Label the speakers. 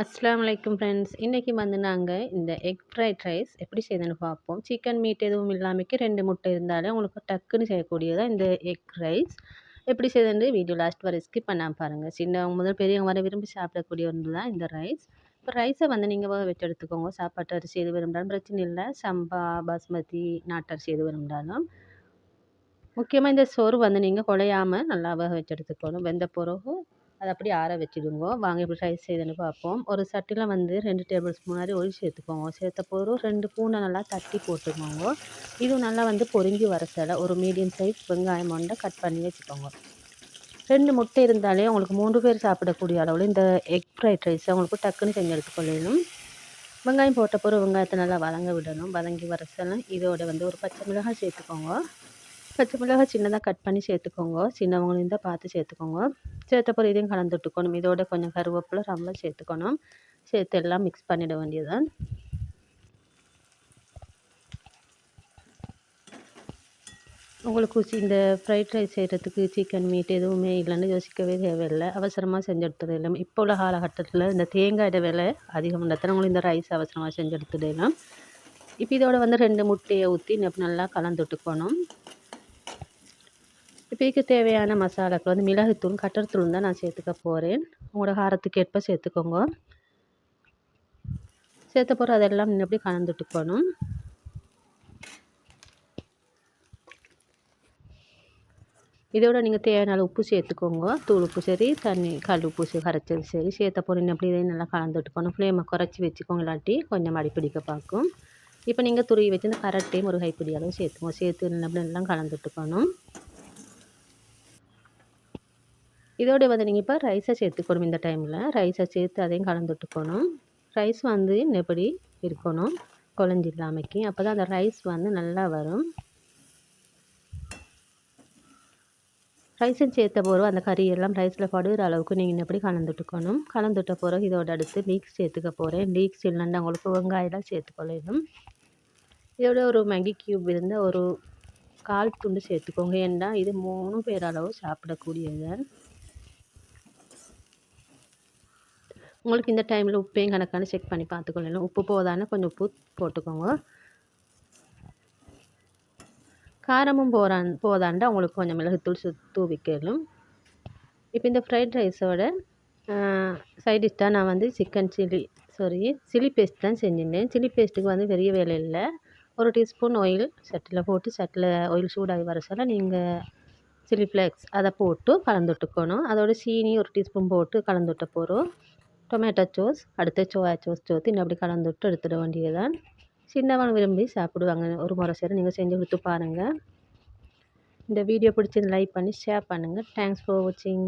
Speaker 1: அஸ்ஸலாமு அலைக்கும் ஃப்ரெண்ட்ஸ். இன்னைக்கு வந்து நாங்க இந்த எக் ஃப்ரைட் ரைஸ் எப்படி செய்யுதுன்னு பார்ப்போம். சிக்கன், மீட் எதுவும் இல்லாமக்கு 2 முட்டை இருந்தாலே உங்களுக்கு டக்குன்னு செய்யக்கூடியதா இந்த எக் ரைஸ். எப்படி செய்யுதுன்னு வீடியோ லாஸ்ட் வரை ஸ்கிப் பண்ணாம பாருங்க. சின்னவங்க முதல் பெரியவங்க வரை விரும்பி சாப்பிடக்கூடிய ஒன்று தான் இந்த ரைஸ். இப்போ ரைஸை வந்து நீங்கள் வேக வச்சு எடுத்துக்கோங்க. சாப்பாட்டு அரிசி எது விரும்பினாலும் பிரச்சனை இல்லை. சம்பா, பாஸ்மதி, நாட்டரிசி எது விரும்பினாலும். முக்கியமாக இந்த சோறு வந்து நீங்கள் குழையாம நல்லா வேக வச்சு எடுத்துக்கணும். வெந்த பிறகு அதை அப்படியே ஆற வச்சுடுங்க. வாங்க இப்படி ரைஸ் செய்யுதுன்னு பார்ப்போம். ஒரு சட்டியில் வந்து 2 டேபிள் ஸ்பூன் மாதிரி ஆயில் சேர்த்துக்கோங்க. சேர்த்த பிறகு 2 பூண்டை நல்லா தட்டி போட்டுக்கோங்க. இதுவும் நல்லா வந்து பொரிஞ்சு வர சில ஒரு மீடியம் சைஸ் வெங்காயம் ஒன்றை கட் பண்ணி வச்சுக்கோங்க. 2 முட்டை இருந்தாலே உங்களுக்கு 3 பேர் சாப்பிடக்கூடிய அளவில் இந்த எக் ஃப்ரைட் ரைஸை உங்களுக்கு டக்குன்னு செஞ்சு எடுத்துக்கொள்ளணும். வெங்காயம் போட்ட பிறகு வெங்காயத்தை நல்லா வதங்க விடணும். வதங்கி வர சில இதோட வந்து ஒரு பச்சை மிளகாய் சேர்த்துக்கோங்க. பச்சை மிளகாய் சின்னதாக கட் பண்ணி சேர்த்துக்கோங்க. சின்னவங்களும் இருந்தால் பார்த்து சேர்த்துக்கோங்க. சேர்த்த பிறகு இதையும் கலந்து விட்டுக்கணும். இதோட கொஞ்சம் கருவேப்பிலை, ரொம்ப சேர்த்துக்கணும். சேர்த்து எல்லாம் மிக்ஸ் பண்ணிட வேண்டியதுதான். உங்களுக்கு இந்த ஃப்ரைட் ரைஸ் செய்கிறதுக்கு சிக்கன், மீட் எதுவுமே இல்லைன்னு யோசிக்கவே தேவையில்லை. அவசரமாக செஞ்சு எடுத்துடலாம். இப்போ உள்ள காலகட்டத்தில் இந்த தேங்காயோட விலை அதிகம் இருந்தால் உங்களுக்கு இந்த ரைஸ் அவசரமாக செஞ்சு எடுத்துடலாம். இப்போ இதோட வந்து 2 முட்டையை ஊற்றி நல்லா கலந்து விட்டுக்கணும். இப்போ இதுக்கு தேவையான மசாலாக்கள் வந்து மிளகுத்தூள், கட்டர்த்தூள் தான் நான் சேர்த்துக்க போகிறேன். உங்களோட காரத்துக்கு ஏற்ப சேர்த்துக்கோங்க. சேர்த்த பிறகு அதெல்லாம் எப்படி கலந்துட்டுக்கணும். இதோட நீங்கள் தேவையான அளவு உப்பு சேர்த்துக்கோங்க. தூள் உப்பு சரி, தண்ணி கல் உப்பு கரைச்சது சரி. சேர்த்த பிறகு எப்படி இதையும் நல்லா கலந்துட்டுக்கணும். ஃப்ளேமை குறைச்சி வச்சுக்கோங்க, இல்லாட்டி கொஞ்சம் அடிப்பிடிக்க பார்க்கும். இப்போ நீங்கள் துருவி வச்சு இந்த கரெக்டையும் ஒரு கைப்பிடி அளவு சேர்த்துக்கோங்க. சேர்த்து நல்லா கலந்துட்டுக்கணும். இதோட வந்து நீங்கள் இப்போ ரைஸை சேர்த்துக்கணும். இந்த டைமில் ரைஸை சேர்த்து அதையும் கலந்துட்டுக்கணும். ரைஸ் வந்து எப்படி இருக்கணும், குழஞ்சி இல்லாமக்கி. அப்போ தான் அந்த ரைஸ் வந்து நல்லா வரும். ரைஸும் சேர்த்த பிறகு அந்த கறியெல்லாம் ரைஸில் படுகிற அளவுக்கு நீங்கள் எப்படி கலந்துட்டுக்கணும். கலந்துட்ட பிறகு இதோட அடுத்து லீக்ஸ் சேர்த்துக்க போகிறேன். லீக்ஸ் இல்லைன்னா உங்களுக்கு வெங்காயம்லாம் சேர்த்துக்கொள்ளணும். இதோட ஒரு மேகி க்யூப் இருந்தால் ஒரு 1/4 துண்டு சேர்த்துக்கோங்க. ஏன்னா இது 3 பேர் அளவு சாப்பிடக்கூடியது. உங்களுக்கு இந்த டைமில் உப்பையும் கணக்கான செக் பண்ணி பார்த்துக்கொள்ளணும். உப்பு போதான்னு கொஞ்சம் உப்பு போட்டுக்கோங்க. காரமும் போதாண்டா உங்களுக்கு கொஞ்சம் மிளகுத்தூள் தூவிக்கலும். இப்போ இந்த ஃப்ரைட் ரைஸோட சைட் டிஷ்ஷாக நான் வந்து சில்லி பேஸ்ட் தான் செஞ்சுருந்தேன். சில்லி பேஸ்ட்டுக்கு வந்து பெரிய வேலை இல்லை. 1 டீஸ்பூன் ஆயில் சட்டியில் போட்டு ஆயில் சூடாகி வர சொல்ல நீங்கள் சில்லி ஃப்ளேக்ஸ் அதை போட்டு கலந்துட்டுக்கணும். அதோட சீனி 1 டீஸ்பூன் போட்டு கலந்துவிட்ட போகிறோம். டொமேட்டோ சாஸ், அடுத்து சோயா சாஸ் சேர்த்து இன்னும் அப்படி கலந்து விட்டு எடுத்துட வேண்டியதுதான். சின்னவங்க விரும்பி சாப்பிடுவாங்க. ஒரு முறை சரி நீங்கள் செஞ்சு கொடுத்து பாருங்கள். இந்த வீடியோ பிடிச்சி லைக் பண்ணி ஷேர் பண்ணுங்கள். தேங்க்ஸ் ஃபார் வாட்சிங்.